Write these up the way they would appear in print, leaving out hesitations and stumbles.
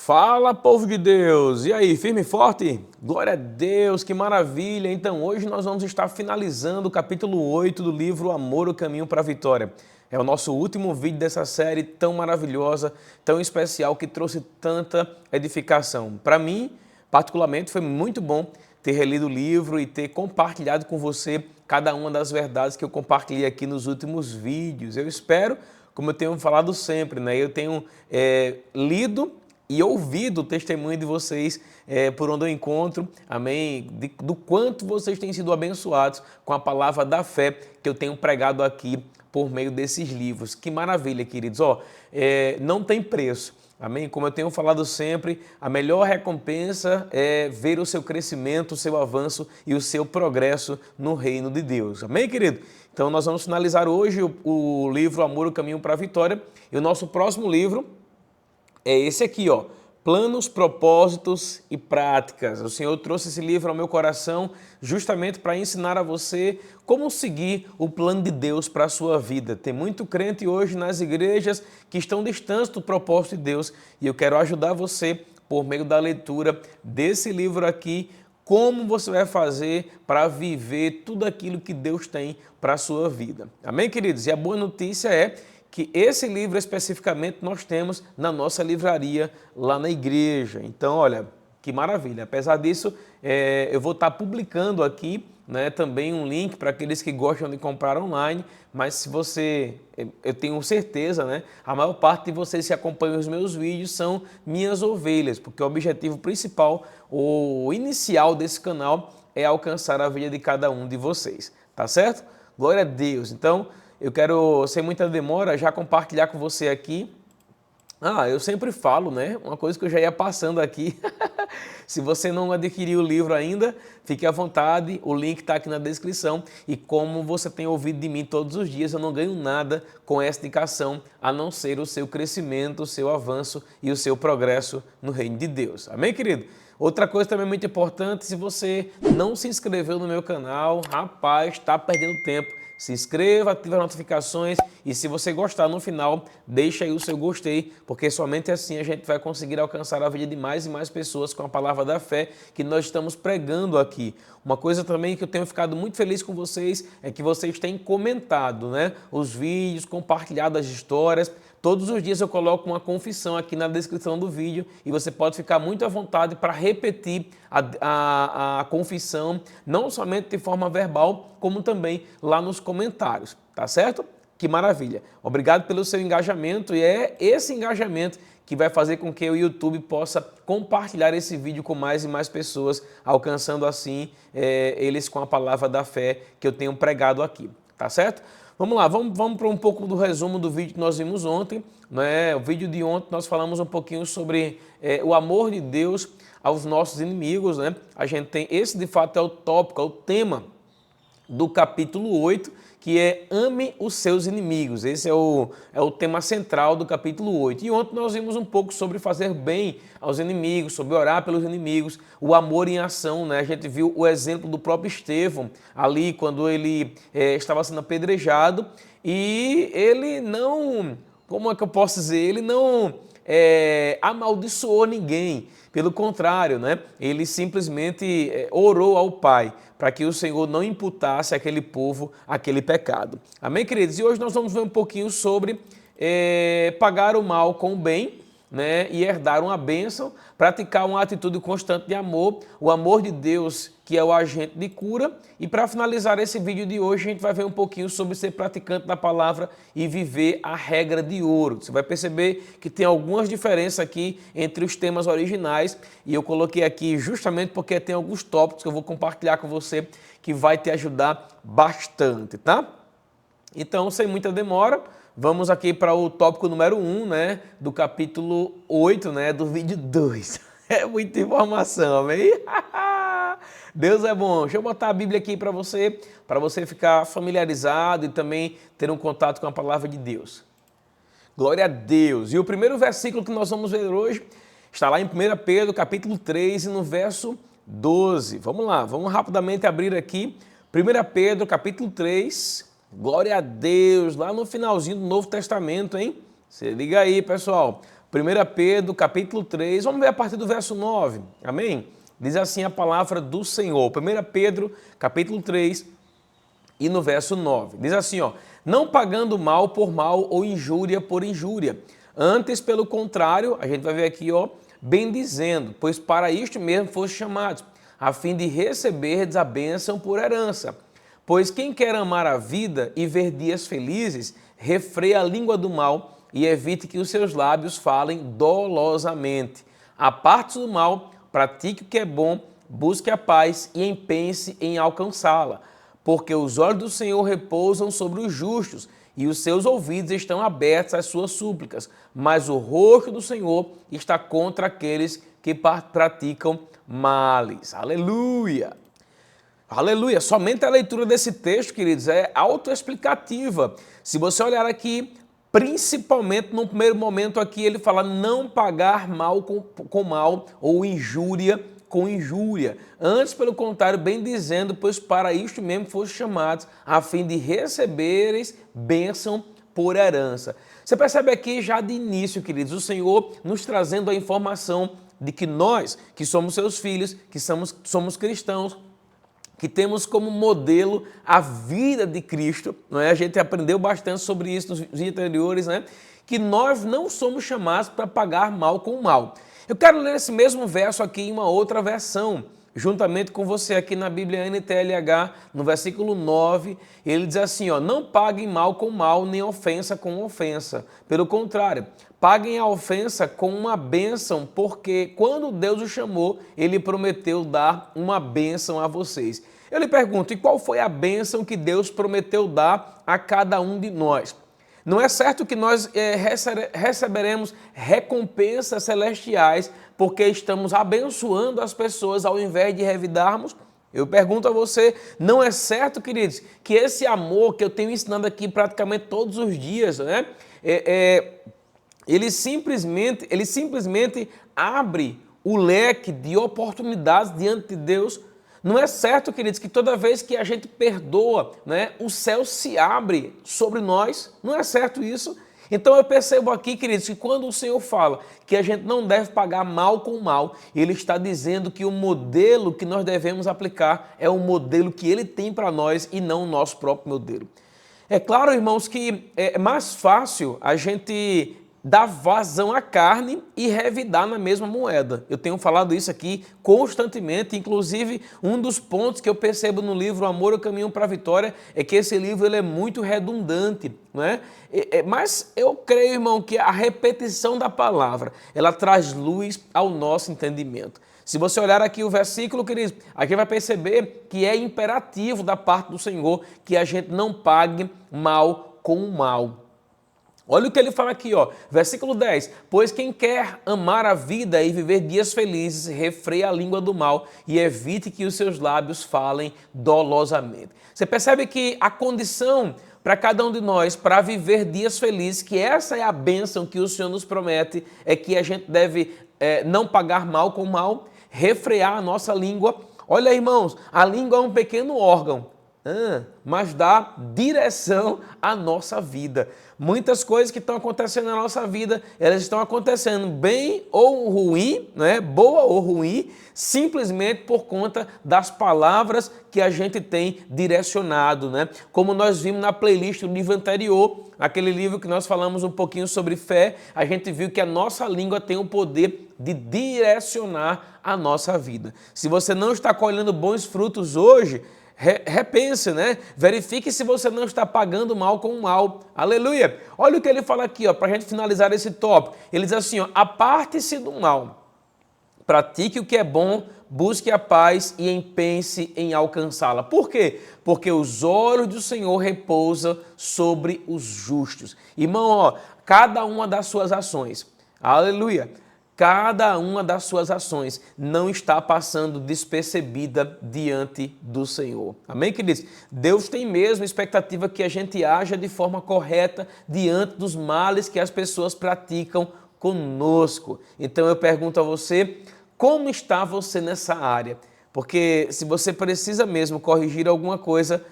Fala, povo de Deus! E aí, firme e forte? Glória a Deus, que maravilha! Então, hoje nós vamos estar finalizando o capítulo 8 do livro Amor, o Caminho para a Vitória. É o nosso último vídeo dessa série tão maravilhosa, tão especial, que trouxe tanta edificação. Para mim, particularmente, foi muito bom ter relido o livro e ter compartilhado com você cada uma das verdades que eu compartilhei aqui nos últimos vídeos. Eu espero, como eu tenho falado sempre, né? Eu tenho lido e ouvido o testemunho de vocês por onde eu encontro, amém, do quanto vocês têm sido abençoados com a palavra da fé que eu tenho pregado aqui por meio desses livros. Que maravilha, queridos. Não tem preço, amém? Como eu tenho falado sempre, a melhor recompensa é ver o seu crescimento, o seu avanço e o seu progresso no reino de Deus, amém, querido? Então nós vamos finalizar hoje o livro Amor, o Caminho para a Vitória, e o nosso próximo livro é esse aqui, ó, Planos, Propósitos e Práticas. O Senhor trouxe esse livro ao meu coração justamente para ensinar a você como seguir o plano de Deus para a sua vida. Tem muito crente hoje nas igrejas que estão distantes do propósito de Deus e eu quero ajudar você por meio da leitura desse livro aqui, como você vai fazer para viver tudo aquilo que Deus tem para a sua vida. Amém, queridos? E a boa notícia é que esse livro especificamente nós temos na nossa livraria lá na igreja. Então, olha, que maravilha. Apesar disso, eu vou estar publicando aqui, né, também um link para aqueles que gostam de comprar online, mas se você, eu tenho certeza, né, a maior parte de vocês que acompanham os meus vídeos são minhas ovelhas, porque o objetivo principal, o inicial desse canal é alcançar a vida de cada um de vocês, tá certo? Glória a Deus. Então, eu quero, sem muita demora, já compartilhar com você aqui. Eu sempre falo, né? Uma coisa que eu já ia passando aqui. Se você não adquiriu o livro ainda, fique à vontade, o link está aqui na descrição. E como você tem ouvido de mim todos os dias, eu não ganho nada com essa indicação, a não ser o seu crescimento, o seu avanço e o seu progresso no reino de Deus. Amém, querido? Outra coisa também muito importante, se você não se inscreveu no meu canal, rapaz, está perdendo tempo. Se inscreva, ative as notificações e se você gostar no final, deixa aí o seu gostei, porque somente assim a gente vai conseguir alcançar a vida de mais e mais pessoas com a palavra da fé que nós estamos pregando aqui. Uma coisa também que eu tenho ficado muito feliz com vocês é que vocês têm comentado, né, os vídeos, compartilhado as histórias. Todos os dias eu coloco uma confissão aqui na descrição do vídeo e você pode ficar muito à vontade para repetir a confissão, não somente de forma verbal, como também lá nos comentários, tá certo? Que maravilha! Obrigado pelo seu engajamento e é esse engajamento que vai fazer com que o YouTube possa compartilhar esse vídeo com mais e mais pessoas, alcançando assim eles com a palavra da fé que eu tenho pregado aqui, tá certo? Vamos lá, vamos para um pouco do resumo do vídeo que nós vimos ontem, né? O vídeo de ontem nós falamos um pouquinho sobre o amor de Deus aos nossos inimigos, né? A gente tem, esse de fato é o tópico, é o tema do capítulo 8, que é ame os seus inimigos. Esse é o tema central do capítulo 8. E ontem nós vimos um pouco sobre fazer bem aos inimigos, sobre orar pelos inimigos, o amor em ação, né? A gente viu o exemplo do próprio Estevão, ali quando ele estava sendo apedrejado, e ele não, como é que eu posso dizer, ele não amaldiçoou ninguém. Pelo contrário, né? Ele simplesmente orou ao Pai para que o Senhor não imputasse àquele povo aquele pecado. Amém, queridos? E hoje nós vamos ver um pouquinho sobre pagar o mal com o bem, né? E herdar uma bênção, praticar uma atitude constante de amor, o amor de Deus, que é o agente de cura. E para finalizar esse vídeo de hoje, a gente vai ver um pouquinho sobre ser praticante da palavra e viver a regra de ouro. Você vai perceber que tem algumas diferenças aqui entre os temas originais e eu coloquei aqui justamente porque tem alguns tópicos que eu vou compartilhar com você que vai te ajudar bastante, tá? Então, sem muita demora, vamos aqui para o tópico número 1, né, do capítulo 8, né, do vídeo 2. É muita informação, amém? Deus é bom. Deixa eu botar a Bíblia aqui para você ficar familiarizado e também ter um contato com a palavra de Deus. Glória a Deus. E o primeiro versículo que nós vamos ver hoje está lá em 1 Pedro, capítulo 3, e no verso 12. Vamos lá, vamos rapidamente abrir aqui. 1 Pedro, capítulo 3, glória a Deus, lá no finalzinho do Novo Testamento, hein? Se liga aí, pessoal. 1 Pedro, capítulo 3, vamos ver a partir do verso 9, amém? Diz assim a palavra do Senhor, 1 Pedro, capítulo 3, e no verso 9, diz assim, ó, não pagando mal por mal ou injúria por injúria, antes, pelo contrário, a gente vai ver aqui, ó, bendizendo, pois para isto mesmo foste chamados, a fim de receberdes a bênção por herança. Pois quem quer amar a vida e ver dias felizes, refreia a língua do mal e evite que os seus lábios falem dolosamente. Aparte-se do mal, pratique o que é bom, busque a paz e empenhe-se em alcançá-la. Porque os olhos do Senhor repousam sobre os justos e os seus ouvidos estão abertos às suas súplicas, mas o rosto do Senhor está contra aqueles que praticam males. Aleluia! Aleluia! Somente a leitura desse texto, queridos, é autoexplicativa. Se você olhar aqui, principalmente no primeiro momento aqui, ele fala não pagar mal com mal ou injúria com injúria. Antes, pelo contrário, bem dizendo, pois para isto mesmo foste chamados, a fim de receberes bênção por herança. Você percebe aqui já de início, queridos, o Senhor nos trazendo a informação de que nós, que somos seus filhos, que somos cristãos, que temos como modelo a vida de Cristo, não é? A gente aprendeu bastante sobre isso nos dias anteriores, né? Que nós não somos chamados para pagar mal com mal. Eu quero ler esse mesmo verso aqui em uma outra versão, juntamente com você aqui na Bíblia NTLH, no versículo 9, ele diz assim, ó, não paguem mal com mal, nem ofensa com ofensa. Pelo contrário, paguem a ofensa com uma bênção, porque quando Deus o chamou, ele prometeu dar uma bênção a vocês. Eu lhe pergunto, e qual foi a bênção que Deus prometeu dar a cada um de nós? Não é certo que nós receberemos recompensas celestiais porque estamos abençoando as pessoas ao invés de revidarmos? Eu pergunto a você, não é certo, queridos, que esse amor que eu tenho ensinado aqui praticamente todos os dias, né? Ele simplesmente abre o leque de oportunidades diante de Deus. Não é certo, queridos, que toda vez que a gente perdoa, né, o céu se abre sobre nós? Não é certo isso? Então eu percebo aqui, queridos, que quando o Senhor fala que a gente não deve pagar mal com mal, Ele está dizendo que o modelo que nós devemos aplicar é o modelo que Ele tem para nós e não o nosso próprio modelo. É claro, irmãos, que é mais fácil a gente dar vazão à carne e revidar na mesma moeda. Eu tenho falado isso aqui constantemente, inclusive um dos pontos que eu percebo no livro Amor, o Caminho para a Vitória é que esse livro ele é muito redundante, não é? Mas eu creio, irmão, que a repetição da palavra, ela traz luz ao nosso entendimento. Se você olhar aqui o versículo, querido, aqui vai perceber que é imperativo da parte do Senhor que a gente não pague mal com o mal. Olha o que ele fala aqui, ó, versículo 10. Pois quem quer amar a vida e viver dias felizes, refreia a língua do mal e evite que os seus lábios falem dolosamente. Você percebe que a condição para cada um de nós, para viver dias felizes, que essa é a bênção que o Senhor nos promete, é que a gente deve não pagar mal com mal, refrear a nossa língua. Olha, irmãos, a língua é um pequeno órgão, mas dá direção à nossa vida. Muitas coisas que estão acontecendo na nossa vida, elas estão acontecendo bem ou ruim, né? Boa ou ruim, simplesmente por conta das palavras que a gente tem direcionado, né? Como nós vimos na playlist do livro anterior, aquele livro que nós falamos um pouquinho sobre fé, a gente viu que a nossa língua tem o poder de direcionar a nossa vida. Se você não está colhendo bons frutos hoje, repense, né? Verifique se você não está pagando mal com mal. Aleluia! Olha o que ele fala aqui, ó, para a gente finalizar esse tópico. Ele diz assim, ó, aparte-se do mal, pratique o que é bom, busque a paz e empenhe-se em alcançá-la. Por quê? Porque os olhos do Senhor repousam sobre os justos. Irmão, ó, cada uma das suas ações, aleluia, cada uma das suas ações não está passando despercebida diante do Senhor. Amém, queridos? Deus tem mesmo expectativa que a gente haja de forma correta diante dos males que as pessoas praticam conosco. Então eu pergunto a você, como está você nessa área? Porque se você precisa mesmo corrigir alguma coisa,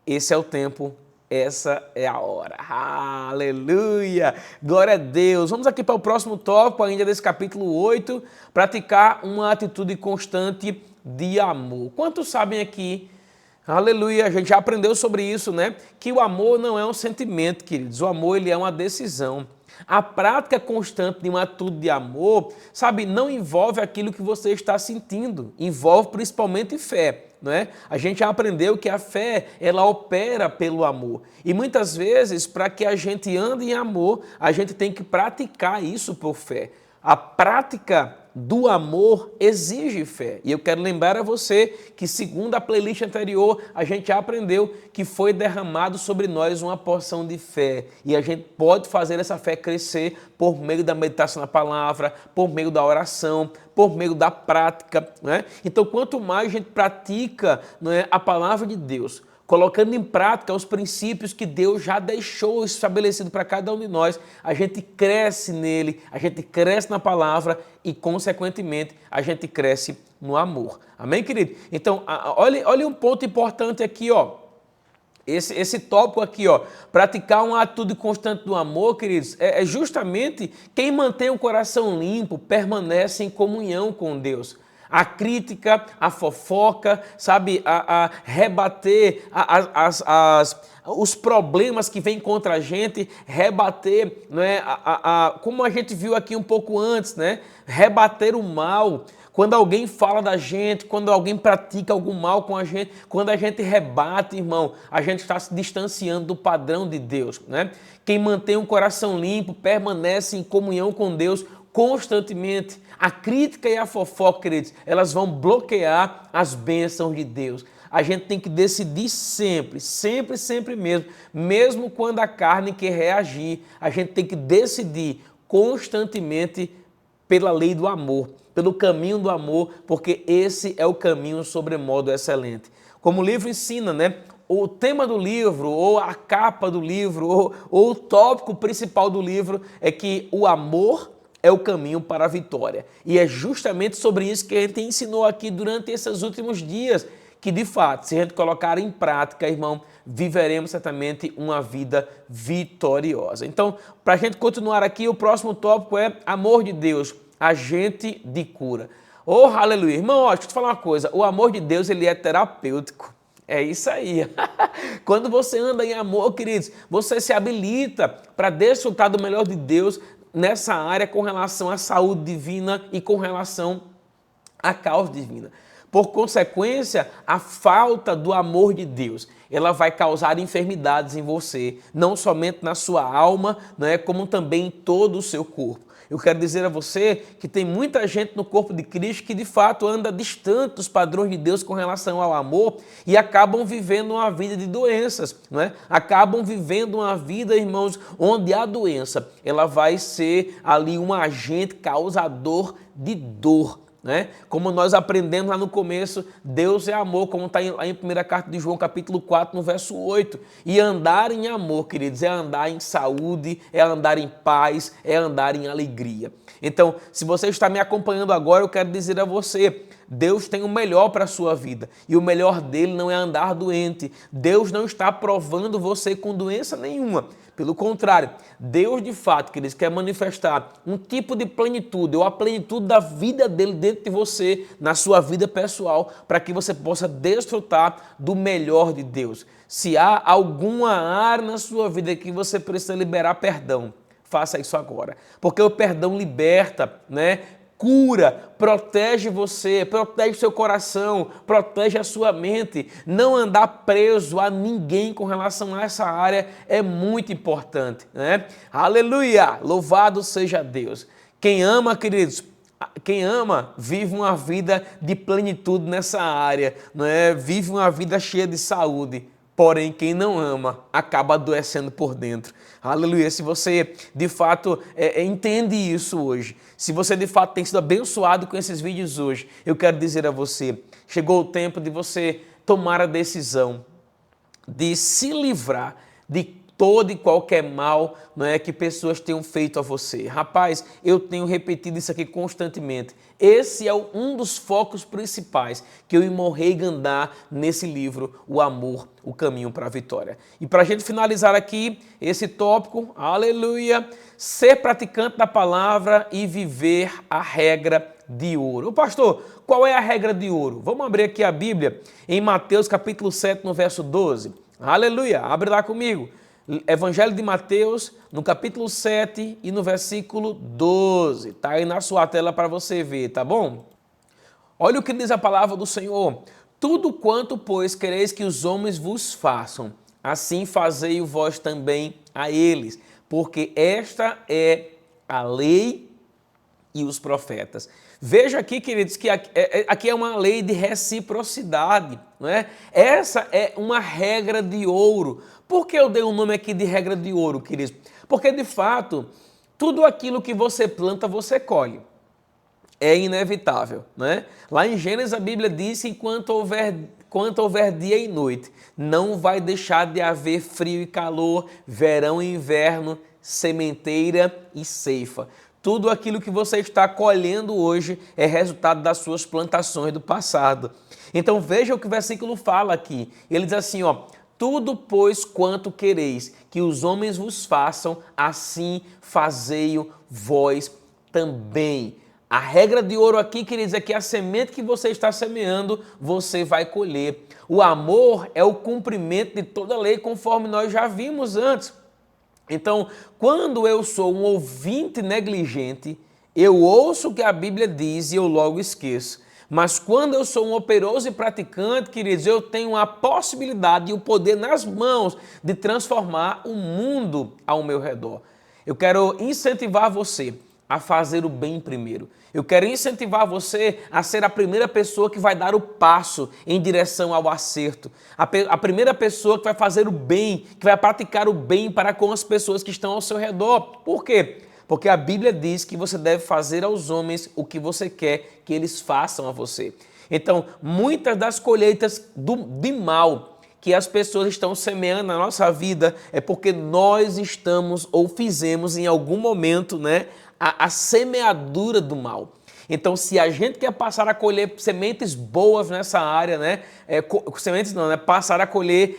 esse é o tempo essa é a hora. Aleluia! Glória a Deus. Vamos aqui para o próximo tópico, ainda desse capítulo 8, praticar uma atitude constante de amor. Quantos sabem aqui, aleluia, a gente já aprendeu sobre isso, né? Que o amor não é um sentimento, queridos. O amor, ele é uma decisão. A prática constante de uma atitude de amor, sabe, não envolve aquilo que você está sentindo, envolve principalmente fé, não é? A gente já aprendeu que a fé, ela opera pelo amor. E muitas vezes, para que a gente ande em amor, a gente tem que praticar isso por fé. A prática do amor exige fé. E eu quero lembrar a você que, segundo a playlist anterior, a gente já aprendeu que foi derramado sobre nós uma porção de fé. E a gente pode fazer essa fé crescer por meio da meditação na palavra, por meio da oração, por meio da prática, né? Então, quanto mais a gente pratica, não é, a palavra de Deus, colocando em prática os princípios que Deus já deixou estabelecido para cada um de nós, a gente cresce nele, a gente cresce na palavra e, consequentemente, a gente cresce no amor. Amém, querido? Então, olha um ponto importante aqui, ó. Esse tópico aqui, ó, praticar uma atitude constante do amor, queridos, é justamente quem mantém o coração limpo, permanece em comunhão com Deus. A crítica, a fofoca, sabe, a rebater os problemas que vêm contra a gente, rebater, não é, como a gente viu aqui um pouco antes, né, rebater o mal. Quando alguém fala da gente, quando alguém pratica algum mal com a gente, quando a gente rebate, irmão, a gente está se distanciando do padrão de Deus, né? Quem mantém um coração limpo permanece em comunhão com Deus constantemente. A crítica e a fofoca, queridos, elas vão bloquear as bênçãos de Deus. A gente tem que decidir sempre, sempre, sempre mesmo quando a carne quer reagir, a gente tem que decidir constantemente pela lei do amor, pelo caminho do amor, porque esse é o caminho sobremodo excelente. Como o livro ensina, né? O tema do livro, ou a capa do livro, ou o tópico principal do livro é que o amor é o caminho para a vitória. E é justamente sobre isso que a gente ensinou aqui durante esses últimos dias, que de fato, se a gente colocar em prática, irmão, viveremos certamente uma vida vitoriosa. Então, para a gente continuar aqui, o próximo tópico é amor de Deus, agente de cura. Oh, aleluia. Irmão, ó, deixa eu te falar uma coisa, o amor de Deus, ele é terapêutico. É isso aí. Quando você anda em amor, queridos, você se habilita para desfrutar do melhor de Deus nessa área com relação à saúde divina e com relação à causa divina. Por consequência, a falta do amor de Deus, ela vai causar enfermidades em você, não somente na sua alma, né, como também em todo o seu corpo. Eu quero dizer a você que tem muita gente no corpo de Cristo que de fato anda distante dos padrões de Deus com relação ao amor e acabam vivendo uma vida de doenças, não é? Acabam vivendo uma vida, irmãos, onde a doença ela vai ser ali um agente causador de dor. Né? Como nós aprendemos lá no começo, Deus é amor, como está em 1 carta de João, capítulo 4, no verso 8. E andar em amor, queridos, é andar em saúde, é andar em paz, é andar em alegria. Então, se você está me acompanhando agora, eu quero dizer a você, Deus tem o melhor para a sua vida e o melhor dele não é andar doente. Deus não está provando você com doença nenhuma. Pelo contrário, Deus de fato, queridos, quer manifestar um tipo de plenitude ou a plenitude da vida dele dentro de você, na sua vida pessoal, para que você possa desfrutar do melhor de Deus. Se há alguma área na sua vida que você precisa liberar perdão, faça isso agora, porque o perdão liberta, né? Cura, protege você, protege seu coração, protege a sua mente. Não andar preso a ninguém com relação a essa área é muito importante, né? Aleluia! Louvado seja Deus. Quem ama, queridos, quem ama vive uma vida de plenitude nessa área, não é? Vive uma vida cheia de saúde. Porém, quem não ama acaba adoecendo por dentro. Aleluia. Se você, de fato, entende isso hoje, se você, de fato, tem sido abençoado com esses vídeos hoje, eu quero dizer a você, chegou o tempo de você tomar a decisão de se livrar de todo e qualquer mal, não é, que pessoas tenham feito a você. Rapaz, eu tenho repetido isso aqui constantemente. Esse é um dos focos principais que eu e Morregan dá nesse livro, O Amor, o Caminho para a Vitória. E para a gente finalizar aqui esse tópico, aleluia, ser praticante da palavra e viver a regra de ouro. Ô pastor, qual é a regra de ouro? Vamos abrir aqui a Bíblia em Mateus capítulo 7, no verso 12. Aleluia, abre lá comigo. Evangelho de Mateus, no capítulo 7 e no versículo 12. Está aí na sua tela para você ver, tá bom? Olha o que diz a palavra do Senhor. Tudo quanto, pois, quereis que os homens vos façam, assim fazei vós também a eles, porque esta é a lei e os profetas. Veja aqui, queridos, que aqui é uma lei de reciprocidade, não é? Essa é uma regra de ouro. Por que eu dei o nome aqui de regra de ouro, queridos? Porque, de fato, tudo aquilo que você planta, você colhe. É inevitável, né? Lá em Gênesis a Bíblia diz que enquanto houver dia e noite, não vai deixar de haver frio e calor, verão e inverno, sementeira e ceifa. Tudo aquilo que você está colhendo hoje é resultado das suas plantações do passado. Então veja o que o versículo fala aqui. Ele diz assim, ó, tudo, pois, quanto quereis que os homens vos façam, assim fazei-o vós também. A regra de ouro aqui, queridos, é que a semente que você está semeando, você vai colher. O amor é o cumprimento de toda a lei, conforme nós já vimos antes. Então, quando eu sou um ouvinte negligente, eu ouço o que a Bíblia diz e eu logo esqueço. Mas quando eu sou um operoso e praticante, queridos, eu tenho a possibilidade e o poder nas mãos de transformar o mundo ao meu redor. Eu quero incentivar você a fazer o bem primeiro. Eu quero incentivar você a ser a primeira pessoa que vai dar o passo em direção ao acerto. A primeira pessoa que vai fazer o bem, que vai praticar o bem para com as pessoas que estão ao seu redor. Por quê? Porque a Bíblia diz que você deve fazer aos homens o que você quer que eles façam a você. Então, muitas das colheitas de mal que as pessoas estão semeando na nossa vida é porque nós estamos ou fizemos em algum momento, né, a semeadura do mal. Então, se a gente quer passar a colher sementes boas nessa área, né, sementes não, né, passar a colher,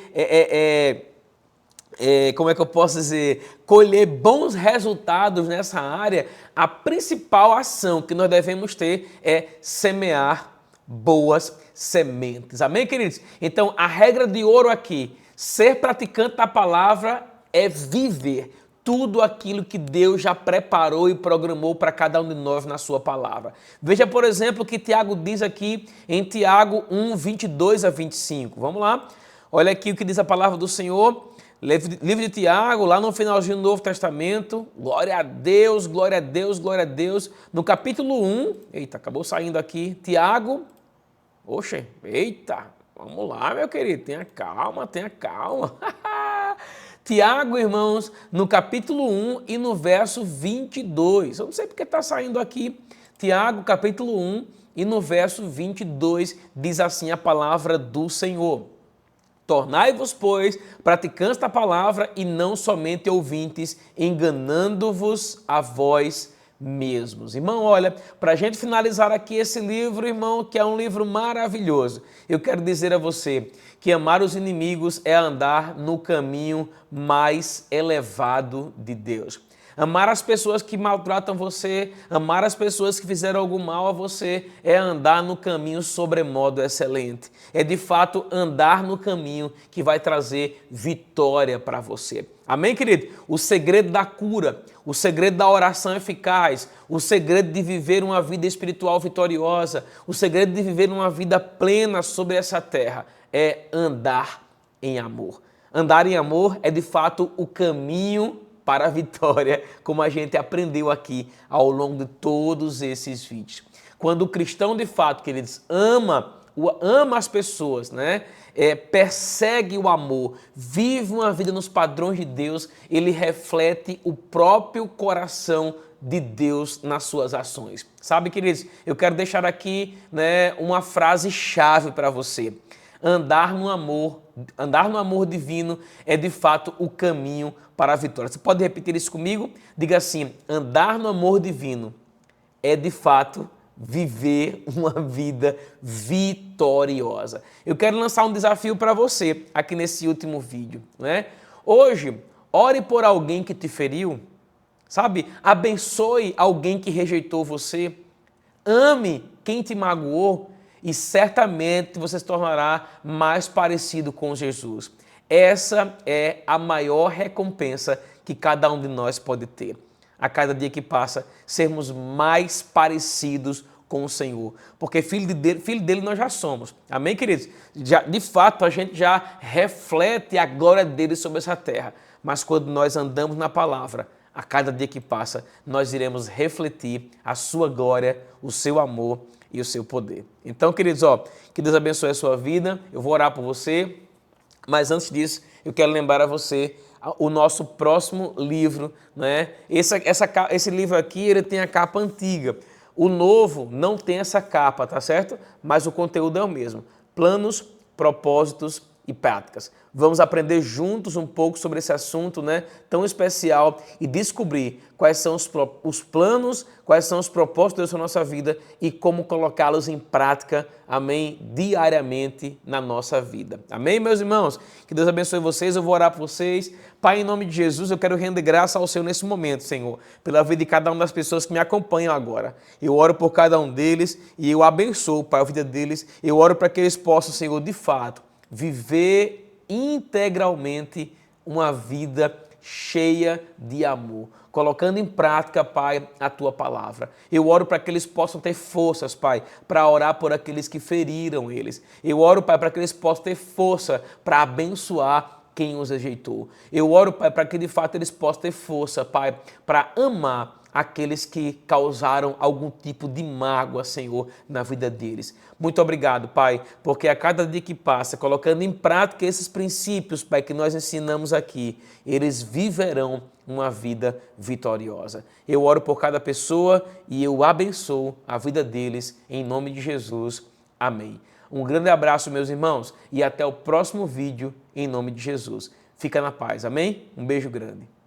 como é que eu posso dizer, colher bons resultados nessa área, a principal ação que nós devemos ter é semear boas sementes. Amém, queridos? Então, a regra de ouro aqui, ser praticante da palavra é viver tudo aquilo que Deus já preparou e programou para cada um de nós na sua palavra. Veja, por exemplo, o que Tiago diz aqui em Tiago 1, 22 a 25. Vamos lá? Olha aqui o que diz a palavra do Senhor. Livro de Tiago, lá no finalzinho do Novo Testamento. Glória a Deus, glória a Deus, glória a Deus. No capítulo 1, eita, acabou saindo aqui. Tiago, oxe, eita, vamos lá, meu querido, tenha calma, tenha calma. Tiago, irmãos, no capítulo 1 e no verso 22. Eu não sei porque está saindo aqui. Tiago, capítulo 1 e no verso 22, diz assim a palavra do Senhor. Tornai-vos, pois, praticantes da palavra e não somente ouvintes, enganando-vos a vós mesmos. Irmão, olha, para a gente finalizar aqui esse livro, irmão, que é um livro maravilhoso, eu quero dizer a você que amar os inimigos é andar no caminho mais elevado de Deus. Amar as pessoas que maltratam você, amar as pessoas que fizeram algum mal a você, é andar no caminho sobremodo excelente. É de fato andar no caminho que vai trazer vitória para você. Amém, querido? O segredo da cura, o segredo da oração eficaz, o segredo de viver uma vida espiritual vitoriosa, o segredo de viver uma vida plena sobre essa terra é andar em amor. Andar em amor é de fato o caminho para a vitória, como a gente aprendeu aqui ao longo de todos esses vídeos. Quando o cristão de fato, queridos, ama as pessoas, né? Persegue o amor, vive uma vida nos padrões de Deus, ele reflete o próprio coração de Deus nas suas ações. Sabe, queridos, eu quero deixar aqui, né, uma frase chave para você. Andar no amor divino é de fato o caminho para a vitória. Você pode repetir isso comigo? Diga assim: andar no amor divino é de fato viver uma vida vitoriosa. Eu quero lançar um desafio para você aqui nesse último vídeo, né? Hoje, ore por alguém que te feriu, sabe? Abençoe alguém que rejeitou você. Ame quem te magoou e certamente você se tornará mais parecido com Jesus. Essa é a maior recompensa que cada um de nós pode ter. A cada dia que passa, sermos mais parecidos com o Senhor. Porque filho dele nós já somos. Amém, queridos? De fato, a gente já reflete a glória dele sobre essa terra. Mas quando nós andamos na palavra, a cada dia que passa, nós iremos refletir a sua glória, o seu amor e o seu poder. Então, queridos, que Deus abençoe a sua vida. Eu vou orar por você. Mas antes disso, eu quero lembrar a você o nosso próximo livro, né? Esse livro aqui, ele tem a capa antiga. O novo não tem essa capa, tá certo? Mas o conteúdo é o mesmo. Planos, propósitos e práticas. Vamos aprender juntos um pouco sobre esse assunto, né, tão especial e descobrir quais são os planos, quais são os propósitos de Deus na nossa vida e como colocá-los em prática, amém, diariamente na nossa vida. Amém, meus irmãos? Que Deus abençoe vocês, eu vou orar por vocês. Pai, em nome de Jesus, eu quero render graça ao Senhor nesse momento, Senhor, pela vida de cada uma das pessoas que me acompanham agora. Eu oro por cada um deles e eu abençoo, Pai, a vida deles. Eu oro para que eles possam, Senhor, de fato, viver integralmente uma vida cheia de amor, colocando em prática, Pai, a Tua palavra. Eu oro para que eles possam ter forças, Pai, para orar por aqueles que feriram eles. Eu oro, Pai, para que eles possam ter força para abençoar quem os rejeitou. Eu oro, Pai, para que de fato eles possam ter força, Pai, para amar aqueles que causaram algum tipo de mágoa, Senhor, na vida deles. Muito obrigado, Pai, porque a cada dia que passa, colocando em prática esses princípios, Pai, que nós ensinamos aqui, eles viverão uma vida vitoriosa. Eu oro por cada pessoa e eu abençoo a vida deles, em nome de Jesus. Amém. Um grande abraço, meus irmãos, e até o próximo vídeo, em nome de Jesus. Fica na paz, amém? Um beijo grande.